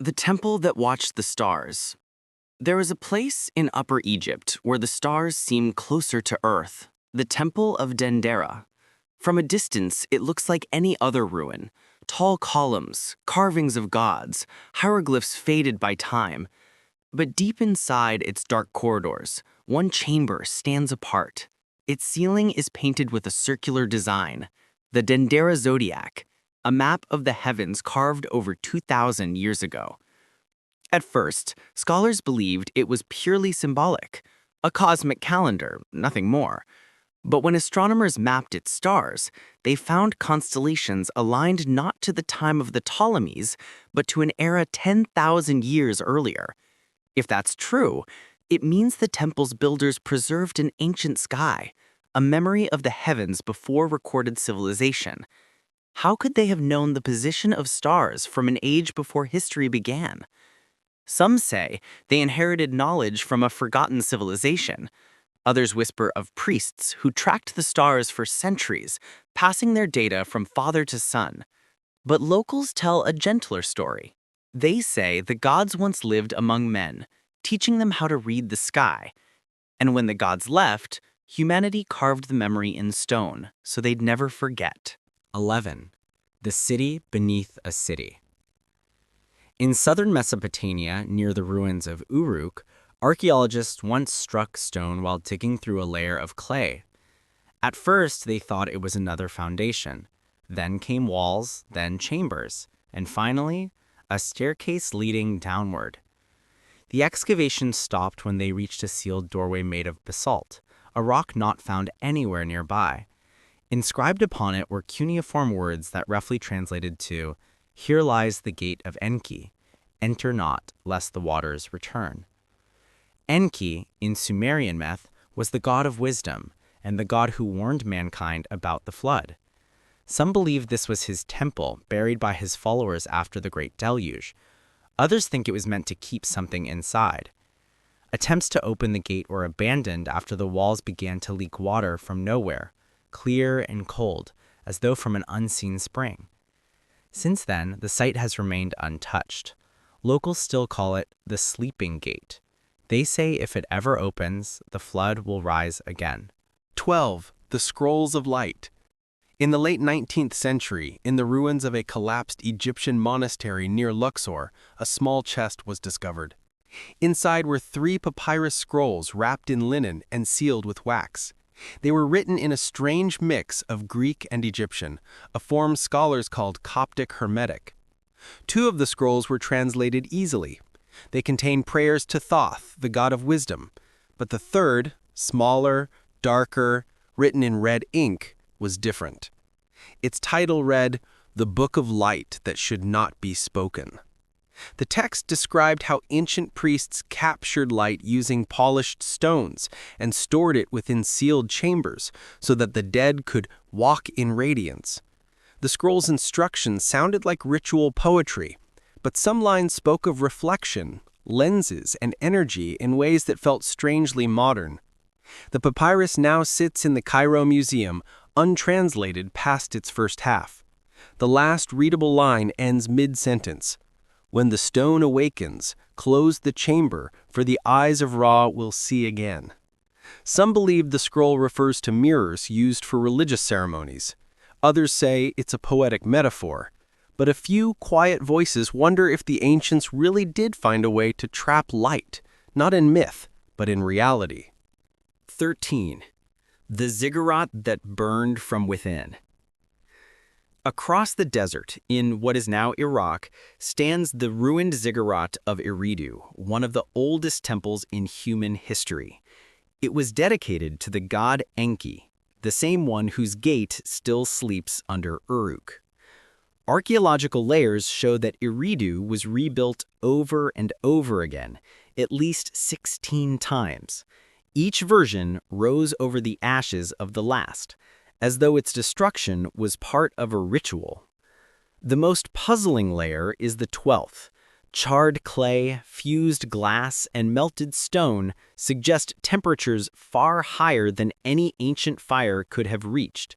The temple that watched the stars. There is a place in Upper Egypt where the stars seem closer to Earth, the Temple of Dendera. From a distance, it looks like any other ruin. Tall columns, carvings of gods, hieroglyphs faded by time. But deep inside its dark corridors, one chamber stands apart. Its ceiling is painted with a circular design, the Dendera Zodiac, a map of the heavens carved over 2,000 years ago. At first, scholars believed it was purely symbolic, a cosmic calendar, nothing more. But when astronomers mapped its stars, they found constellations aligned not to the time of the Ptolemies, but to an era 10,000 years earlier. If that's true, it means the temple's builders preserved an ancient sky, a memory of the heavens before recorded civilization. How could they have known the position of stars from an age before history began? Some say they inherited knowledge from a forgotten civilization. Others whisper of priests who tracked the stars for centuries, passing their data from father to son. But locals tell a gentler story. They say the gods once lived among men, teaching them how to read the sky. And when the gods left, humanity carved the memory in stone so they'd never forget. 11. The city beneath a city. In southern Mesopotamia, near the ruins of Uruk, archaeologists once struck stone while digging through a layer of clay. At first, they thought it was another foundation. Then came walls, then chambers, and finally, a staircase leading downward. The excavation stopped when they reached a sealed doorway made of basalt, a rock not found anywhere nearby. Inscribed upon it were cuneiform words that roughly translated to, "Here lies the gate of Enki. Enter not, lest the waters return." Enki, in Sumerian myth, was the god of wisdom and the god who warned mankind about the flood. Some believe this was his temple, buried by his followers after the Great Deluge. Others think it was meant to keep something inside. Attempts to open the gate were abandoned after the walls began to leak water from nowhere, clear and cold, as though from an unseen spring. Since then, the site has remained untouched. Locals still call it the Sleeping Gate. They say if it ever opens, the flood will rise again. 12. The Scrolls of Light. In the late 19th century, in the ruins of a collapsed Egyptian monastery near Luxor, a small chest was discovered. Inside were 3 papyrus scrolls wrapped in linen and sealed with wax. They were written in a strange mix of Greek and Egyptian, a form scholars called Coptic Hermetic. 2 of the scrolls were translated easily. They contained prayers to Thoth, the god of wisdom, but the third, smaller, darker, written in red ink, was different. Its title read, "The Book of Light That Should Not Be Spoken." The text described how ancient priests captured light using polished stones and stored it within sealed chambers so that the dead could walk in radiance. The scroll's instructions sounded like ritual poetry, but some lines spoke of reflection, lenses, and energy in ways that felt strangely modern. The papyrus now sits in the Cairo Museum, untranslated past its first half. The last readable line ends mid-sentence. "When the stone awakens, close the chamber, for the eyes of Ra will see again." Some believe the scroll refers to mirrors used for religious ceremonies. Others say it's a poetic metaphor. But a few quiet voices wonder if the ancients really did find a way to trap light, not in myth, but in reality. 13. The ziggurat that burned from within. Across the desert, in what is now Iraq, stands the ruined ziggurat of Eridu, one of the oldest temples in human history. It was dedicated to the god Enki, the same one whose gate still sleeps under Uruk. Archaeological layers show that Eridu was rebuilt over and over again, at least 16 times. Each version rose over the ashes of the last, as though its destruction was part of a ritual. The most puzzling layer is the 12th. Charred clay, fused glass, and melted stone suggest temperatures far higher than any ancient fire could have reached.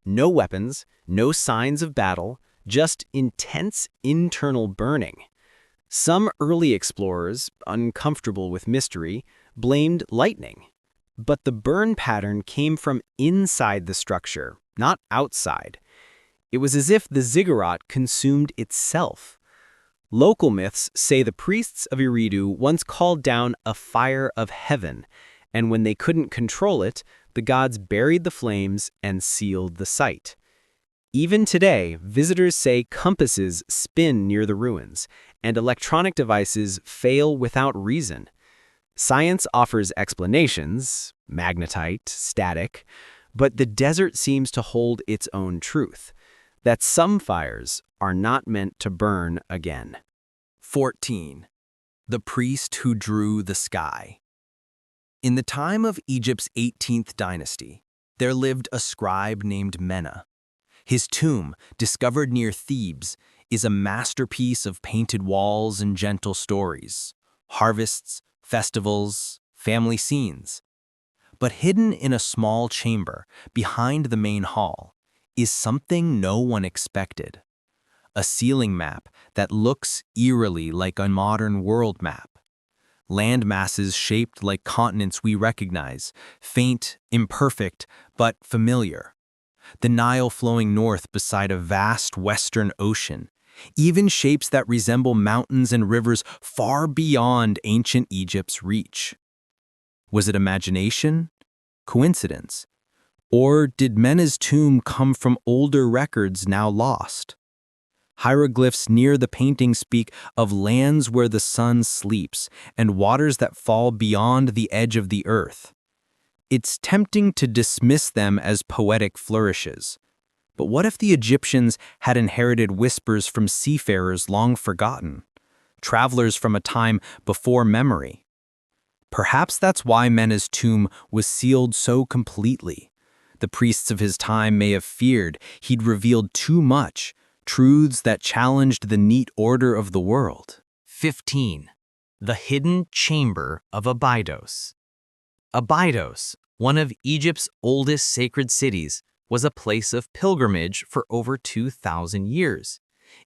No weapons, no signs of battle, just intense internal burning. Some early explorers, uncomfortable with mystery, blamed lightning. But the burn pattern came from inside the structure, not outside. It was as if the ziggurat consumed itself. Local myths say the priests of Eridu once called down a fire of heaven, and when they couldn't control it, the gods buried the flames and sealed the site. Even today, visitors say compasses spin near the ruins, and electronic devices fail without reason. Science offers explanations, magnetite, static, but the desert seems to hold its own truth, that some fires are not meant to burn again. 14. The priest who drew the sky. In the time of Egypt's 18th dynasty, there lived a scribe named Mena. His tomb, discovered near Thebes, is a masterpiece of painted walls and gentle stories, harvests, festivals, family scenes. But hidden in a small chamber behind the main hall is something no one expected. A ceiling map that looks eerily like a modern world map. Land masses shaped like continents we recognize, faint, imperfect, but familiar. The Nile flowing north beside a vast western ocean, even shapes that resemble mountains and rivers far beyond ancient Egypt's reach. Was it imagination? Coincidence? Or did Mena's tomb come from older records now lost? Hieroglyphs near the painting speak of lands where the sun sleeps and waters that fall beyond the edge of the earth. It's tempting to dismiss them as poetic flourishes. But what if the Egyptians had inherited whispers from seafarers long forgotten, travelers from a time before memory? Perhaps that's why Mena's tomb was sealed so completely. The priests of his time may have feared he'd revealed too much, truths that challenged the neat order of the world. 15. The hidden chamber of Abydos. Abydos, one of Egypt's oldest sacred cities, was a place of pilgrimage for over 2,000 years.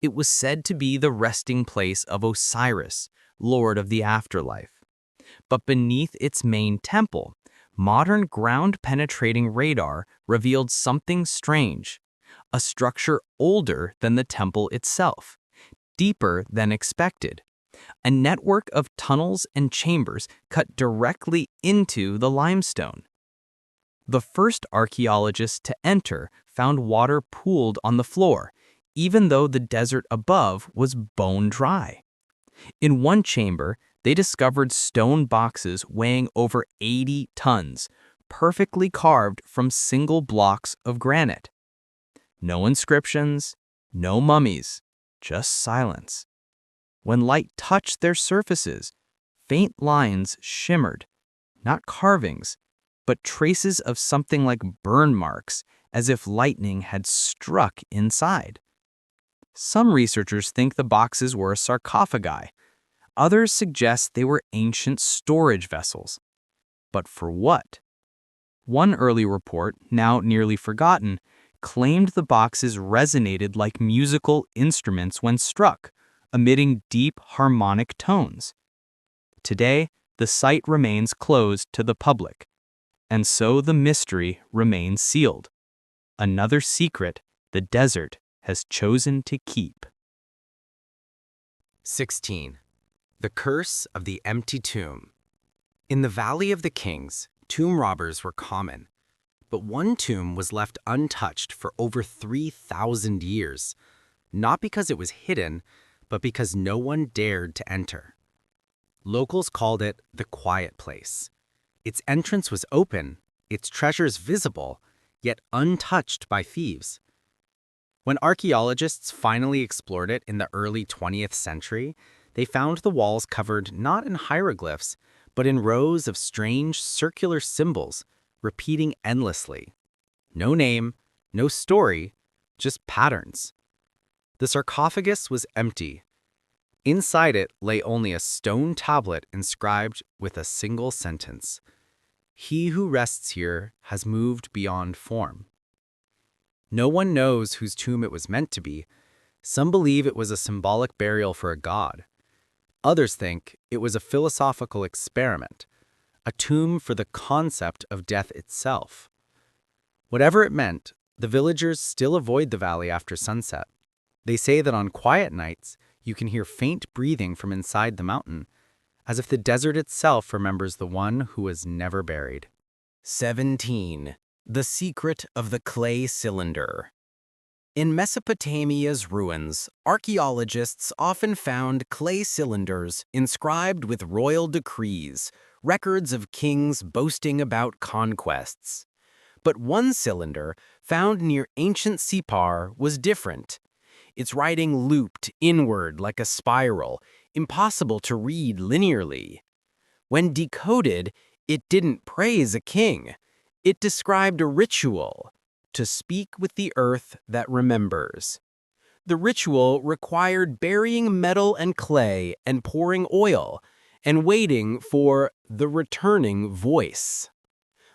It was said to be the resting place of Osiris, lord of the afterlife. But beneath its main temple, modern ground-penetrating radar revealed something strange. A structure older than the temple itself, deeper than expected. A network of tunnels and chambers cut directly into the limestone. The first archaeologists to enter found water pooled on the floor, even though the desert above was bone dry. In one chamber, they discovered stone boxes weighing over 80 tons, perfectly carved from single blocks of granite. No inscriptions, no mummies, just silence. When light touched their surfaces, faint lines shimmered, not carvings, but traces of something like burn marks, as if lightning had struck inside. Some researchers think the boxes were sarcophagi. Others suggest they were ancient storage vessels. But for what? One early report, now nearly forgotten, claimed the boxes resonated like musical instruments when struck, emitting deep harmonic tones. Today, the site remains closed to the public, and so the mystery remains sealed. Another secret the desert has chosen to keep. 16. The Curse of the Empty Tomb. In the Valley of the Kings, tomb robbers were common. But one tomb was left untouched for over 3,000 years, not because it was hidden, but because no one dared to enter. Locals called it the Quiet Place. Its entrance was open, its treasures visible, yet untouched by thieves. When archaeologists finally explored it in the early 20th century, they found the walls covered not in hieroglyphs, but in rows of strange circular symbols, repeating endlessly. No name, no story, just patterns. The sarcophagus was empty. Inside it lay only a stone tablet inscribed with a single sentence. He who rests here has moved beyond form. No one knows whose tomb it was meant to be. Some believe it was a symbolic burial for a god. Others think it was a philosophical experiment, a tomb for the concept of death itself. Whatever it meant, the villagers still avoid the valley after sunset. They say that on quiet nights, you can hear faint breathing from inside the mountain, as if the desert itself remembers the one who was never buried. 17. The secret of the clay cylinder. In Mesopotamia's ruins, archaeologists often found clay cylinders inscribed with royal decrees, records of kings boasting about conquests. But one cylinder, found near ancient Sippar, was different. Its writing looped inward like a spiral, impossible to read linearly. When decoded, it didn't praise a king. It described a ritual, to speak with the earth that remembers. The ritual required burying metal and clay and pouring oil, and waiting for the returning voice.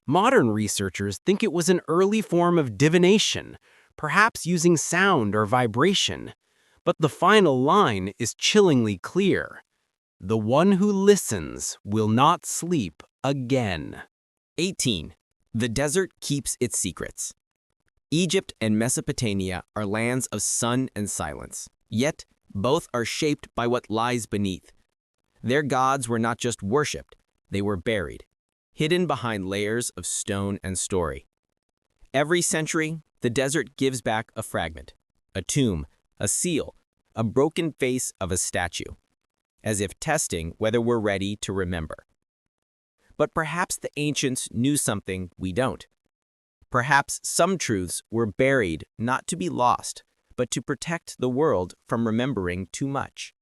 Modern researchers think it was an early form of divination, perhaps using sound or vibration. But the final line is chillingly clear. The one who listens will not sleep again. 18. The desert keeps its secrets. Egypt and Mesopotamia are lands of sun and silence, yet both are shaped by what lies beneath. Their gods were not just worshipped, they were buried, hidden behind layers of stone and story. Every century, the desert gives back a fragment, a tomb, a seal, a broken face of a statue, as if testing whether we're ready to remember. But perhaps the ancients knew something we don't. Perhaps some truths were buried not to be lost, but to protect the world from remembering too much.